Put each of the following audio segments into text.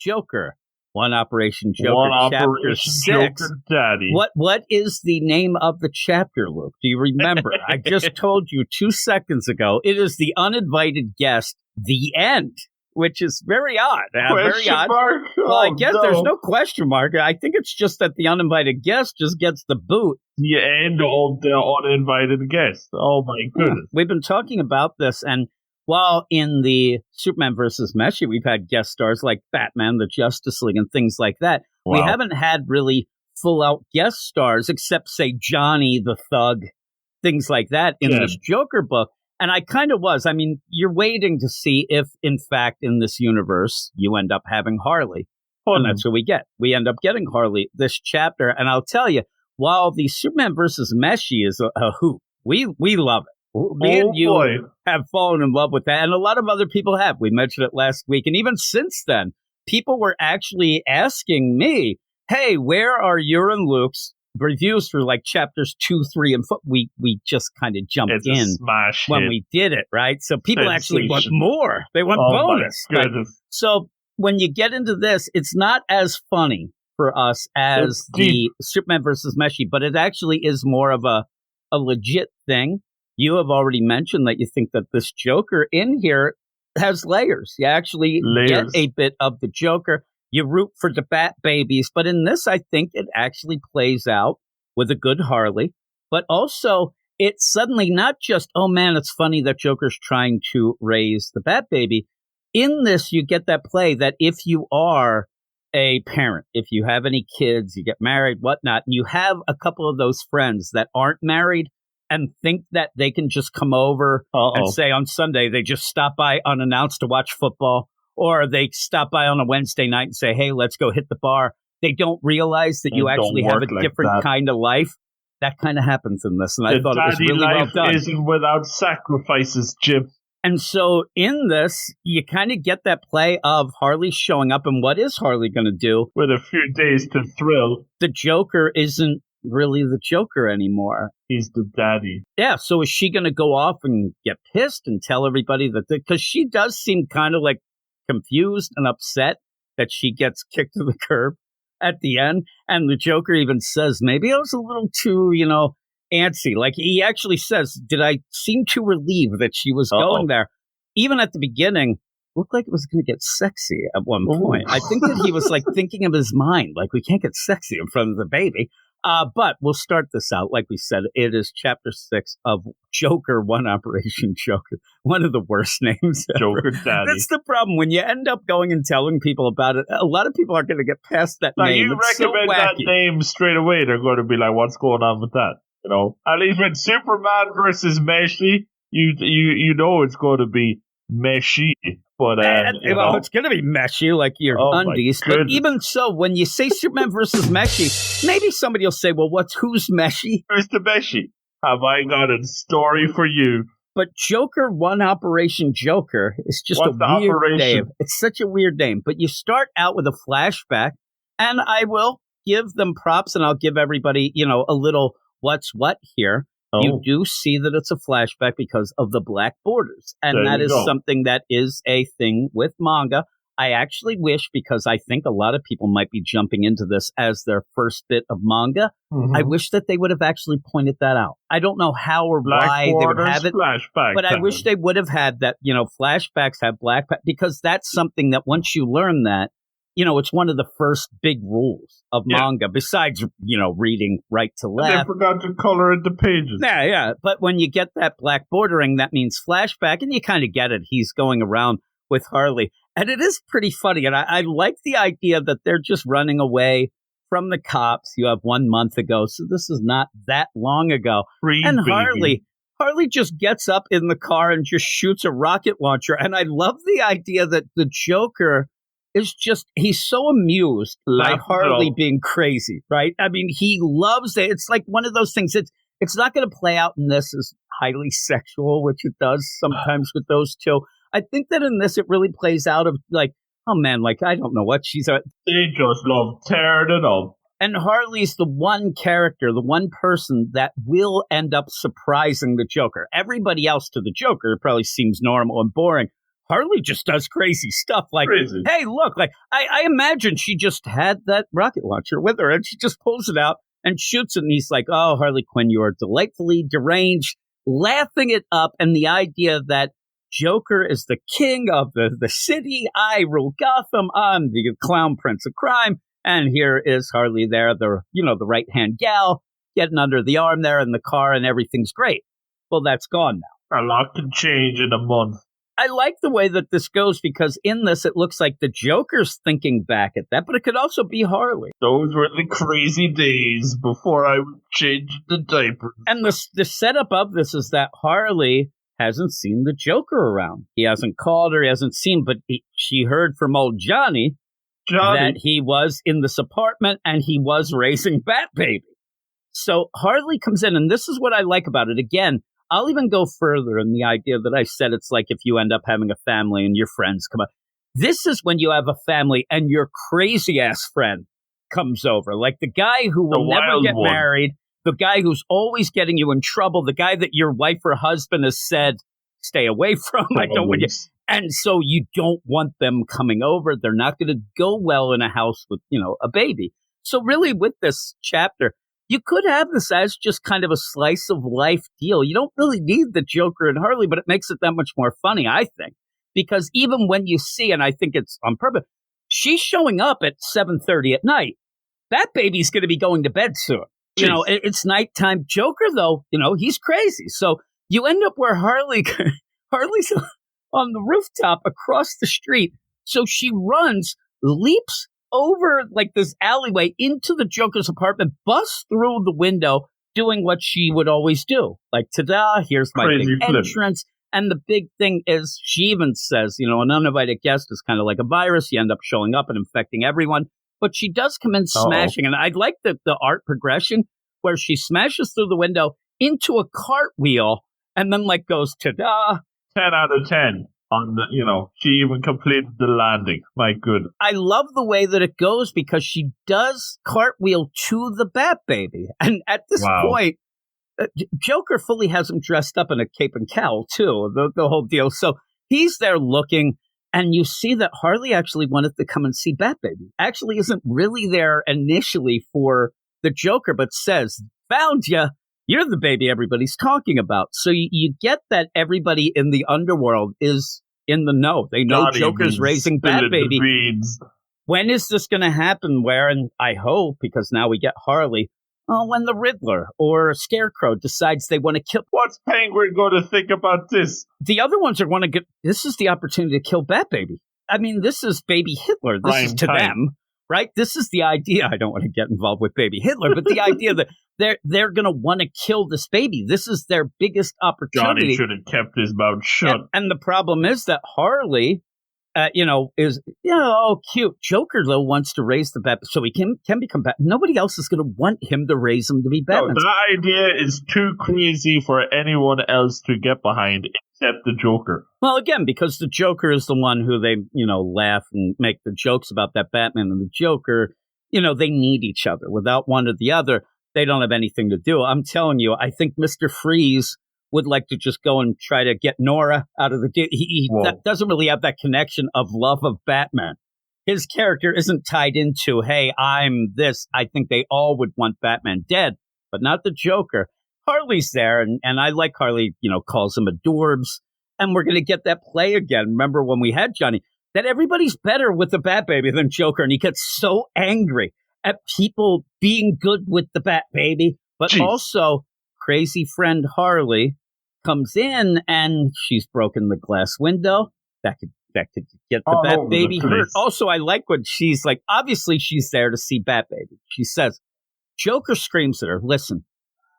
Joker. One Operation Joker, One Chapter Operation 6. Joker Daddy. What is the name of the chapter, Luke? Do you remember? I just told you 2 seconds ago. It is The Uninvited Guest, The End, which is very odd. Very odd. Mark? Well, I guess there's no question mark. I think it's just that the uninvited guest just gets the boot. The end of the uninvited guest. Oh, my goodness. We've been talking about this, and while in the Superman versus Messi, we've had guest stars like Batman, the Justice League, and things like that. Wow. We haven't had really full-out guest stars, except, say, Johnny the Thug, things like that in this Joker book. And I kind of was. I mean, you're waiting to see if, in fact, in this universe, you end up having Harley. And that's what we get. We end up getting Harley this chapter. And I'll tell you, while the Superman versus Messi is a hoot, we love it. Me and you have fallen in love with that. And a lot of other people have. We mentioned it last week. And even since then, people were actually asking me, hey, where are your and Luke's reviews for like chapters 2, 3, and 4? We just kind of jumped in when we did it, right? So people actually want more. They want bonus. Right? So when you get into this, it's not as funny for us as the Superman versus Messi, but it actually is more of a legit thing. You have already mentioned that you think that this Joker in here has layers. You actually get a bit of the Joker. You root for the Bat Babies. But in this, I think it actually plays out with a good Harley. But also, it's suddenly not just, oh, man, it's funny that Joker's trying to raise the Bat Baby. In this, you get that play that if you are a parent, if you have any kids, you get married, whatnot, and you have a couple of those friends that aren't married, and think that they can just come over and say on Sunday, they just stop by unannounced to watch football, or they stop by on a Wednesday night and say, hey, let's go hit the bar. They don't realize that you actually have a different kind of life. That kind of happens in this, and I thought it was really well done. Isn't without sacrifices, Jim. And so in this, you kind of get that play of Harley showing up, and what is Harley going to do? With a few days to thrill. The Joker isn't really the Joker anymore. He's the daddy. Yeah, so is she going to go off and get pissed and tell everybody that, because she does seem kind of like confused and upset that she gets kicked to the curb at the end. And the Joker even says, maybe I was a little too, antsy. Like he actually says, did I seem too relieved that she was going there? Even at the beginning, looked like it was going to get sexy at one point. I think that he was like thinking of his mind, like we can't get sexy in front of the baby. But we'll start this out. Like we said, it is chapter 6 of Joker, One Operation Joker. One of the worst names ever. Joker Daddy. That's the problem. When you end up going and telling people about it, a lot of people aren't going to get past that name. You it's recommend that name straight away, they're going to be like, what's going on with that? At least with Superman versus Messi, you know it's going to be Messi. But it's going to be Messi, like your undies. But even so, when you say Superman versus Messi, maybe somebody will say, well, who's Messi? Who's the Messi? Have I got a story for you? But Joker, One Operation Joker is just a weird name. It's such a weird name. But you start out with a flashback, and I will give them props, and I'll give everybody, a little what's what here. You do see that it's a flashback because of the black borders. And that is something that is a thing with manga. I actually wish, because I think a lot of people might be jumping into this as their first bit of manga, I wish that they would have actually pointed that out. I don't know how or why they would have it, but I wish they would have had that, flashbacks have black, because that's something that once you learn that, it's one of the first big rules of manga, besides, reading right to left. They forgot to color in the pages. Yeah. But when you get that black bordering, that means flashback, and you kind of get it. He's going around with Harley. And it is pretty funny. And I like the idea that they're just running away from the cops. You have 1 month ago, so this is not that long ago. Harley just gets up in the car and just shoots a rocket launcher. And I love the idea that the Joker is he's so amused by Harley being crazy, right? I mean, he loves it. It's like one of those things. It's not going to play out in this as highly sexual, which it does sometimes with those two. I think that in this, it really plays out of like, oh man, like, I don't know what they just love tearing it up. And Harley's the one character, the one person that will end up surprising the Joker. Everybody else to the Joker probably seems normal and boring. Harley just does crazy stuff like, Crazy. hey, look, like I imagine she just had that rocket launcher with her and she just pulls it out and shoots it. And he's like, oh, Harley Quinn, you are delightfully deranged, laughing it up. And the idea that Joker is the king of the city. I rule Gotham. I'm the clown prince of crime. And here is Harley there, the right-hand gal, getting under the arm there in the car, and everything's great. Well, that's gone now. A lot can change in a month. I like the way that this goes because in this, it looks like the Joker's thinking back at that, but it could also be Harley. Those were the crazy days before I changed the diapers. And the setup of this is that Harley hasn't seen the Joker around. He hasn't called her, he hasn't seen, but she heard from old Johnny that he was in this apartment and he was raising Bat Baby. So Harley comes in, and this is what I like about it. Again, I'll even go further in the idea that I said it's like if you end up having a family and your friends come up. This is when you have a family and your crazy-ass friend comes over. Like the guy who will never get married, the guy who's always getting you in trouble, the guy that your wife or husband has said, stay away from. I don't want you. And so you don't want them coming over. They're not going to go well in a house with, a baby. So really with this chapter, you could have this as just kind of a slice of life deal. You don't really need the Joker and Harley, but it makes it that much more funny, I think. Because even when you see, and I think it's on purpose, she's showing up at 7:30 at night. That baby's going to be going to bed soon. Jeez. It's nighttime. Joker, though, he's crazy. So you end up where Harley's on the rooftop across the street. So she runs, leaps over like this alleyway into the Joker's apartment, busts through the window, doing what she would always do. Like, ta-da, here's my Crazy big entrance. And the big thing is, she even says, an uninvited guest is kind of like a virus. You end up showing up and infecting everyone. But she does come in smashing. And I like the art progression where she smashes through the window into a cartwheel and then like goes, ta-da. 10 out of 10. On the, she even completed the landing. My goodness. I love the way that it goes because she does cartwheel to the Bat Baby. And at this point, Joker fully has him dressed up in a cape and cowl, too, the whole deal. So he's there looking, and you see that Harley actually wanted to come and see Bat Baby. Actually isn't really there initially for the Joker, but says, found ya. You're the baby everybody's talking about. So you get that everybody in the underworld is in the know. They know Joker's raising Bat Baby. When is this going to happen? Where, and I hope, because now we get Harley, when the Riddler or Scarecrow decides they want to kill. What's Penguin going to think about this? The other ones are going to get, this is the opportunity to kill Bat Baby. I mean, this is baby Hitler. This is to them. Right? This is the idea. I don't want to get involved with baby Hitler, but the idea that they're going to want to kill this baby. This is their biggest opportunity. Johnny should have kept his mouth shut. And the problem is that Harley, is, cute. Joker, though, wants to raise the Batman so he can become Batman. Nobody else is going to want him to raise him to be Batman. No, that idea is too crazy for anyone else to get behind except the Joker. Well, again, because the Joker is the one who they, laugh and make the jokes about that Batman and the Joker. They need each other. Without one or the other, they don't have anything to do. I'm telling you, I think Mr. Freeze would like to just go and try to get Nora out of the deal. He doesn't really have that connection of love of Batman. His character isn't tied into, hey, I'm this. I think they all would want Batman dead, but not the Joker. Harley's there, and I like Harley, calls him adorbs, and we're going to get that play again. Remember when we had Johnny, that everybody's better with the Bat Baby than Joker, and he gets so angry at people being good with the Bat Baby, but also crazy friend Harley comes in, and she's broken the glass window. That could get the Bat Baby hurt. Also, I like when she's like, obviously she's there to see Bat Baby. She says, Joker screams at her, listen,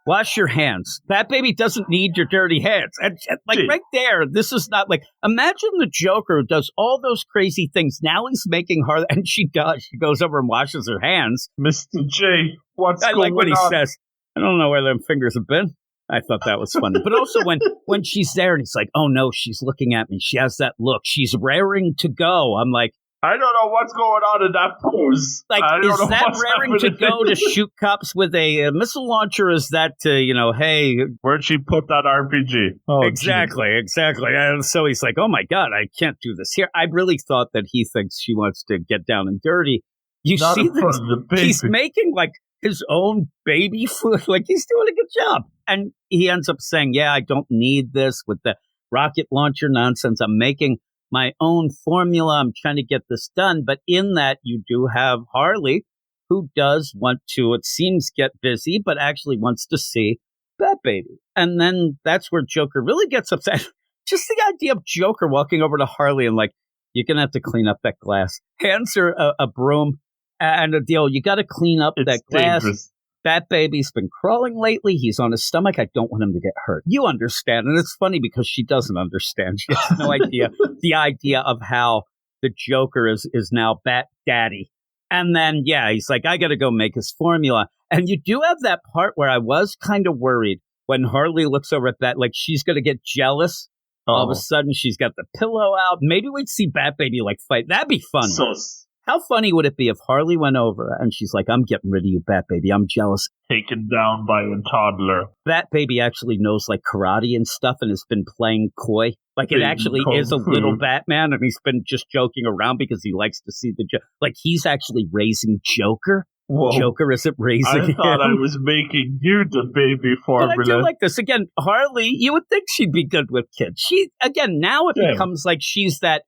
wash your hands. Bat Baby doesn't need your dirty hands. And right there, this is not like, imagine the Joker who does all those crazy things. Now he's making her, and she does. She goes over and washes her hands. Mr. J, what's going on? I like what he says. I don't know where them fingers have been. I thought that was funny. But also when she's there and he's like, oh no, she's looking at me. She has that look. She's raring to go. I'm like, I don't know what's going on in that pose. Like, is that raring to go to shoot cops with a missile launcher? Is that to, hey... Where'd she put that RPG? Oh, exactly. And so he's like, oh my God, I can't do this here. I really thought that he thinks she wants to get down and dirty. You Not see this? He's making, like, his own baby food. Like, he's doing a good job. And he ends up saying, yeah, I don't need this with the rocket launcher nonsense. I'm making my own formula. I'm trying to get this done. But in that, you do have Harley, who does want to, it seems, get busy, but actually wants to see that baby. And then that's where Joker really gets upset. Just the idea of Joker walking over to Harley and like, you're going to have to clean up that glass. Hands her a broom and a deal. You got to clean up that glass. Dangerous. That baby's been crawling lately. He's on his stomach. I don't want him to get hurt. You understand. And it's funny because she doesn't understand. She has no idea the idea of how the Joker is now Bat Daddy. And then, yeah, he's like, I got to go make his formula. And you do have that part where I was kind of worried when Harley looks over at that, like she's going to get jealous. All of a sudden, she's got the pillow out. Maybe we'd see Bat Baby like fight. That'd be fun. How funny would it be if Harley went over and she's like, I'm getting rid of you, Bat Baby. I'm jealous. Taken down by a toddler. Bat Baby actually knows like karate and stuff and has been playing coy. Like it actually is a little Batman and he's been just joking around because he likes to see the joke. Like he's actually raising Joker. Whoa. Joker isn't raising him. I thought I was making you the baby formula. But I do like this. Again, Harley, you would think she'd be good with kids. Now it becomes like she's that,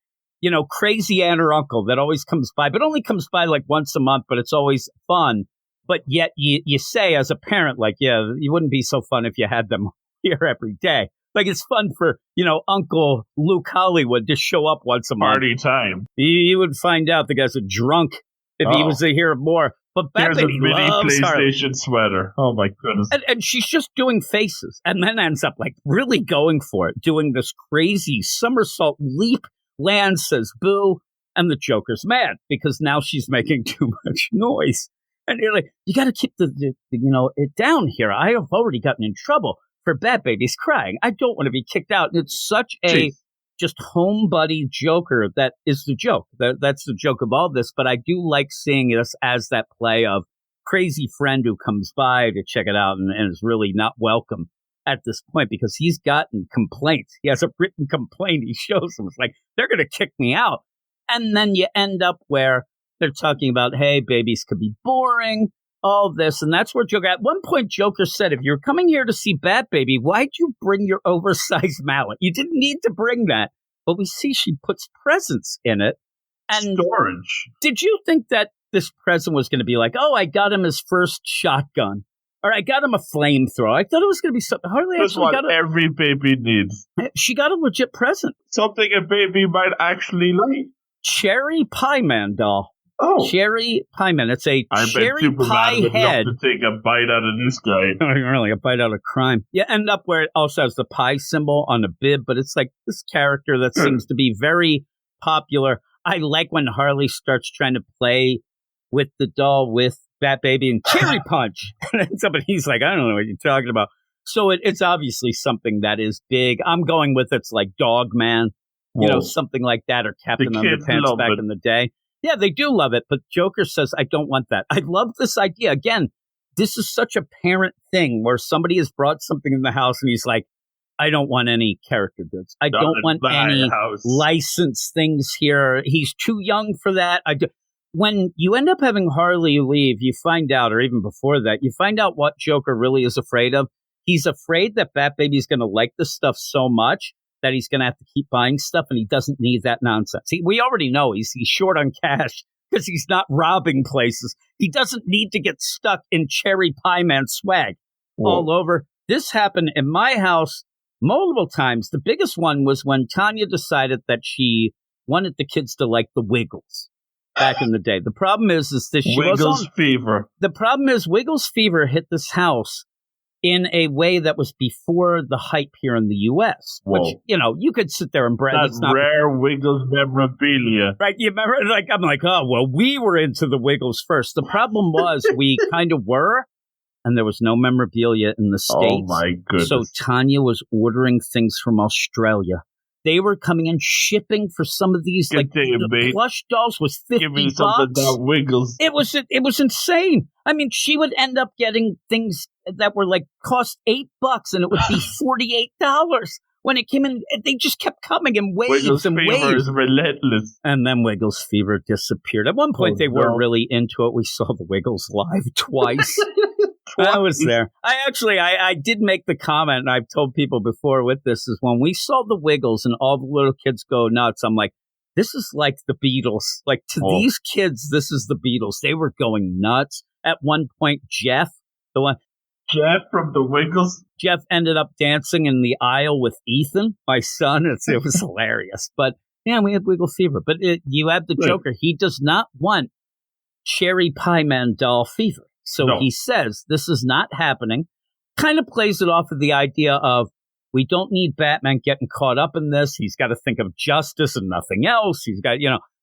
crazy aunt or uncle that always comes by, but only comes by like once a month, but it's always fun. But yet you say as a parent, like, yeah, you wouldn't be so fun if you had them here every day. Like it's fun for, Uncle Luke Hollywood to show up once a month. Party time. You would find out the guy's a drunk if he was to hear more. But Bat Baby loves PlayStation Harley. Sweater. Oh my goodness. And she's just doing faces and then ends up like really going for it, doing this crazy somersault leap, lands, says boo, and the Joker's mad because now she's making too much noise. And you're like, you got to keep it down here. I have already gotten in trouble for Bat Baby's crying. I don't want to be kicked out. And it's such a just home buddy Joker that is the joke. That's the joke of all this. But I do like seeing this as that play of crazy friend who comes by to check it out and is really not welcome at this point because he's gotten complaints. He has a written complaint. He shows them. It's like, they're going to kick me out. And then you end up where they're talking about, hey, babies could be boring, all this. And that's where Joker, at one point, Joker said, if you're coming here to see Bat Baby, why'd you bring your oversized mallet? You didn't need to bring that. But we see she puts presents in it. And storage. Did you think that this present was going to be like, oh, I got him his first shotgun? Or I got him a flamethrower. I thought it was going to be something. Harley That's actually what every baby needs. She got a legit present. Something a baby might actually like. Cherry Pie Man doll. Oh. Cherry Pie Man. It's a cherry Superman pie would head. Love to take a bite out of this guy. Really, a bite out of crime. You end up where it also has the pie symbol on a bib, but it's like this character that seems to be very popular. I like when Harley starts trying to play with the doll with Bat Baby and Cherry Punch. And somebody's like, I don't know what you're talking about. So it's obviously something that is big. I'm going with it's like Dog Man, something like that, or Captain Underpants back in the day. Yeah, they do love it, but Joker says, I don't want that. I love this idea. Again, this is such a parent thing where somebody has brought something in the house and he's like, I don't want any character goods. I don't want any licensed things here. He's too young for that. When you end up having Harley leave, you find out, or even before that, you find out what Joker really is afraid of. He's afraid that Bat Baby's going to like this stuff so much that he's going to have to keep buying stuff, and he doesn't need that nonsense. We already know he's short on cash because he's not robbing places. He doesn't need to get stuck in Cherry Pie Man swag all over. This happened in my house multiple times. The biggest one was when Tanya decided that she wanted the kids to like the Wiggles back in the day. The problem is that she Wiggles fever. The problem is Wiggles fever hit this house in a way that was before the hype here in the U.S., which, you could sit there and brag. That's rare Wiggles memorabilia. Right, you remember? I'm like, oh, well, we were into the Wiggles first. The problem was we kind of were, and there was no memorabilia in the States. Oh, my goodness. So Tanya was ordering things from Australia. They were coming in shipping for some of these the plush dolls was $50. Give me something that wiggles. It was insane. I mean, she would end up getting things that were like cost $8, and it would be $48 when it came in. They just kept coming in waves Wiggles and Fever waves. is relentless. And then Wiggles Fever disappeared. At one point, they were really into it. We saw the Wiggles live twice. I was there. I did make the comment, and I've told people before with this, is when we saw the Wiggles and all the little kids go nuts, I'm like, this is like the Beatles. Like, to these kids, this is the Beatles. They were going nuts. At one point, Jeff from the Wiggles? Jeff ended up dancing in the aisle with Ethan, my son. It was hilarious. But, yeah, we had Wiggle Fever. But you have the Joker. He does not want Cherry Pie Man doll fever. So he says, this is not happening. Kind of plays it off of the idea of, we don't need Batman getting caught up in this. He's got to think of justice and nothing else. He's got,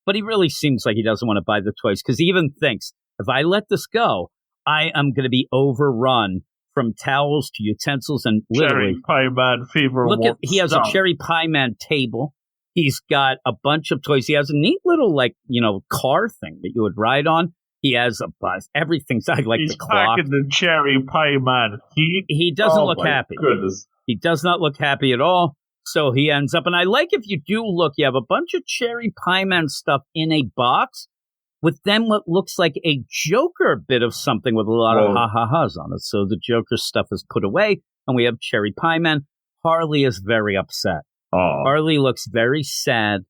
but he really seems like he doesn't want to buy the toys, because he even thinks, if I let this go, I am going to be overrun from towels to utensils and literally. Cherry Pie Man fever. He has a Cherry Pie Man table. He's got a bunch of toys. He has a neat little, car thing that you would ride on. He has a bus. Everything's like the clock. He's packing the Cherry Pie Man. He doesn't look happy. Goodness. He does not look happy at all. So he ends up, and I like if you do look, you have a bunch of Cherry Pie Man stuff in a box with then what looks like a Joker bit of something with a lot of ha-ha-has on it. So the Joker stuff is put away, and we have Cherry Pie Man. Harley is very upset. Harley looks very sad.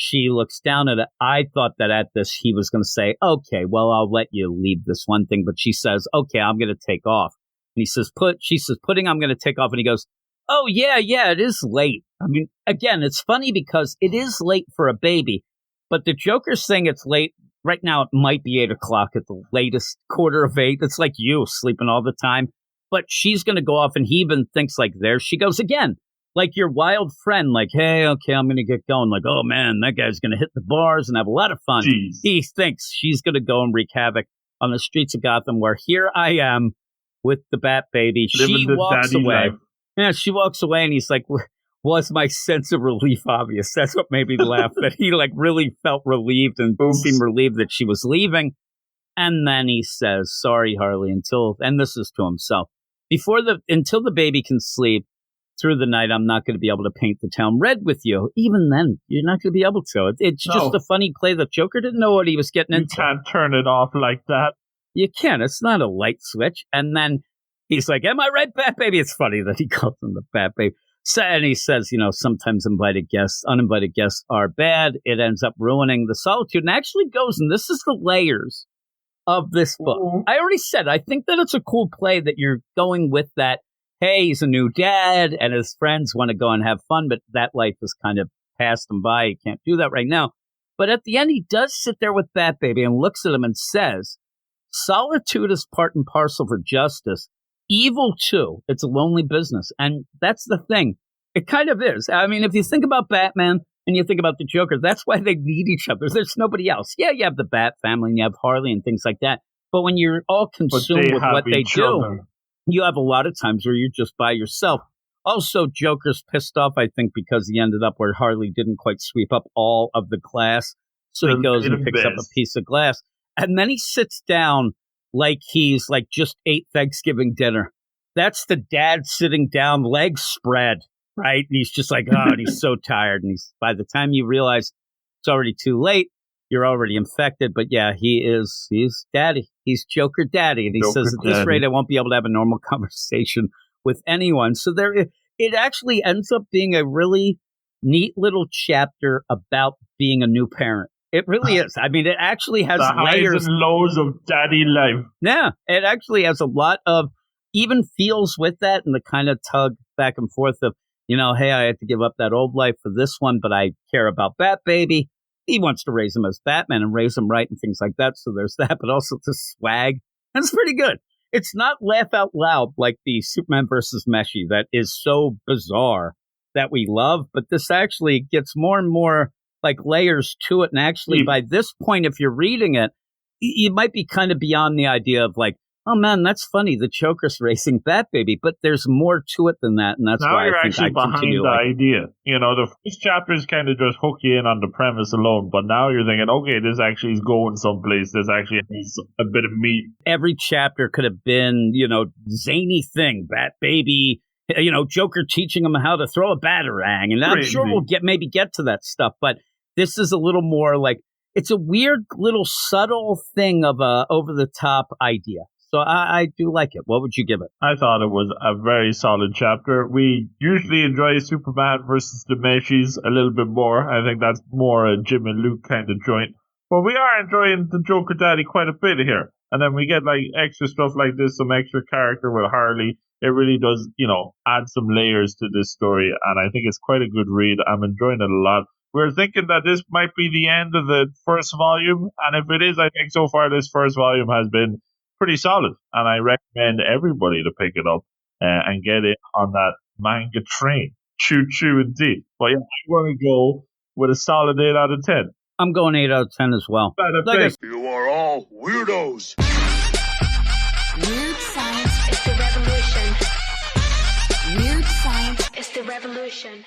She looks down at it. I thought that at this, he was going to say, okay, well, I'll let you leave this one thing. But she says, okay, I'm going to take off. And he says, she says, Pudding, I'm going to take off. And he goes, oh, yeah, it is late. I mean, again, it's funny because it is late for a baby. But the Joker's saying it's late. Right now, it might be 8 o'clock at the latest, 7:45. It's like you sleeping all the time. But she's going to go off, and he even thinks like, there she goes again. Like your wild friend, like, hey, okay, I'm going to get going. Like, oh, man, that guy's going to hit the bars and have a lot of fun. Jeez. He thinks she's going to go and wreak havoc on the streets of Gotham, where here I am with the Bat Baby. She walks away. Life. Yeah, she walks away, and he's like, was my sense of relief obvious? That's what made me laugh, that he really felt relieved and seemed relieved that she was leaving. And then he says, sorry, Harley, and this is to himself, until the baby can sleep, through the night, I'm not going to be able to paint the town red with you. Even then, you're not going to be able to. It's just a funny play. The Joker didn't know what he was getting into. You can't turn it off like that. You can. It's not a light switch. And then he's like, am I right, Bat Baby? It's funny that he calls him the Bat Baby. So, and he says, sometimes uninvited guests are bad. It ends up ruining the solitude. And actually goes, and this is the layers of this book. Mm-hmm. I already said, I think that it's a cool play that you're going with that. Hey, he's a new dad, and his friends want to go and have fun, but that life has kind of passed him by. He can't do that right now. But at the end, he does sit there with Bat Baby and looks at him and says, solitude is part and parcel for justice. Evil, too. It's a lonely business. And that's the thing. It kind of is. I mean, if you think about Batman and you think about the Joker, that's why they need each other. There's nobody else. Yeah, you have the Bat family and you have Harley and things like that. But when you're all consumed with what they do, you have a lot of times where you're just by yourself. Also, Joker's pissed off, I think, because he ended up where Harley didn't quite sweep up all of the glass. So he goes and picks up a piece of glass. And then he sits down like he's just ate Thanksgiving dinner. That's the dad sitting down, legs spread, right? And he's just like, and he's so tired. And by the time you realize it's already too late, you're already infected. But yeah, he's daddy. He's Joker daddy. And he says, at this rate, I won't be able to have a normal conversation with anyone. So it actually ends up being a really neat little chapter about being a new parent. It really is. I mean, it actually has the layers. Highs and lows of daddy life. Yeah, it actually has a lot of even feels with that, and the kind of tug back and forth of, hey, I had to give up that old life for this one, but I care about Bat Baby. He wants to raise him as Batman and raise him right and things like that. So there's that, but also the swag. That's pretty good. It's not laugh out loud like the Superman versus Meshy that is so bizarre that we love, but this actually gets more and more layers to it. And actually, by this point, if you're reading it, you might be kind of beyond the idea of oh man, that's funny. The Joker's racing Bat Baby, but there's more to it than that, and that's now why you're I think actually I continue behind the like idea. You know, the first chapters kind of just hook you in on the premise alone, but now you're thinking, okay, this actually is going someplace. This actually has a bit of meat. every chapter could have been, zany thing, Bat Baby, Joker teaching him how to throw a batarang, and I'm sure we'll maybe get to that stuff, but this is a little more like, it's a weird little subtle thing of a over-the-top idea. So I do like it. What would you give it? I thought it was a very solid chapter. We usually enjoy Superman versus the Meshies a little bit more. I think that's more a Jim and Luke kind of joint. But we are enjoying the Joker Daddy quite a bit here. And then we get like extra stuff like this, some extra character with Harley. It really does, add some layers to this story. And I think it's quite a good read. I'm enjoying it a lot. We're thinking that this might be the end of the first volume. And if it is, I think so far this first volume has been pretty solid, and I recommend everybody to pick it up and get it on that manga train. Choo choo indeed. But yeah, I'm going to go with a solid 8 out of 10. I'm going 8 out of 10 as well. You are all weirdos. Weird science is the revolution. Weird science is the revolution.